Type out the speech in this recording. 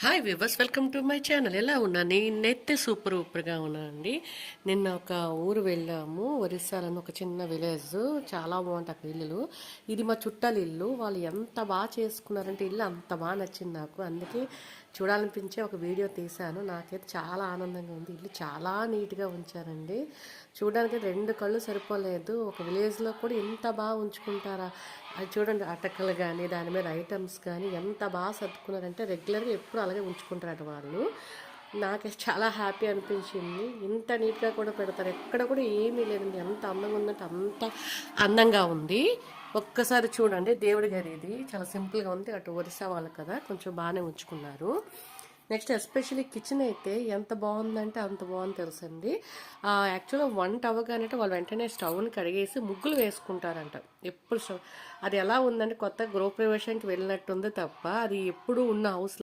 Hi viewers, welcome to my channel. ఎలా ఉన్నా? నేనైతే సూపర్గా ఉన్నానండి. నిన్న ఒక ఊరు వెళ్ళాము, ఒరిస్సాలోని ఒక చిన్న విలేజ్. చాలా బాగుంటుంది అక్కడ ఇల్లులు. ఇది మా చుట్టాల ఇల్లు. వాళ్ళు ఎంత బాగా చేసుకున్నారంటే ఇల్లు అంత బాగా నచ్చింది నాకు. అందుకే చూడాలనిపించే ఒక వీడియో తీశాను. నాకైతే చాలా ఆనందంగా ఉంది. ఇల్లు చాలా నీట్గా ఉంచారండి. చూడడానికి రెండు కళ్ళు సరిపోలేదు. ఒక విలేజ్లో కూడా ఇంత బాగా ఉంచుకుంటారా? అది చూడండి, అటకలు కానీ దాని మీద ఐటమ్స్ కానీ ఎంత బాగా సర్దుకున్నారంటే రెగ్యులర్గా ఎప్పుడు అలాగే ఉంచుకుంటారట వాళ్ళు. నాకు చాలా హ్యాపీ అనిపించింది. ఇంత నీట్గా కూడా పెడతారు, ఎక్కడ కూడా ఏమీ లేదండి. ఎంత అందంగా ఉందంటే అంత అందంగా ఉంది. ఒక్కసారి చూడండి, దేవుడి గది ఇది చాలా సింపుల్గా ఉంది. అటు ఒరిస్సా వాళ్ళు కదా, కొంచెం బాగానే ఉంచుకున్నారు. నెక్స్ట్ ఎస్పెషల్లీ కిచెన్ అయితే ఎంత బాగుందంటే అంత బాగుంది తెలుసండి. యాక్చువల్గా వంట అవ్వగానే వాళ్ళు వెంటనే స్టవ్ని కడిగేసి ముగ్గులు వేసుకుంటారంట. ఎప్పుడు స్టవ్ అది ఎలా ఉందంటే కొత్త గృహప్రవేశానికి వెళ్ళినట్టుంది తప్ప అది ఎప్పుడు ఉన్న హౌస్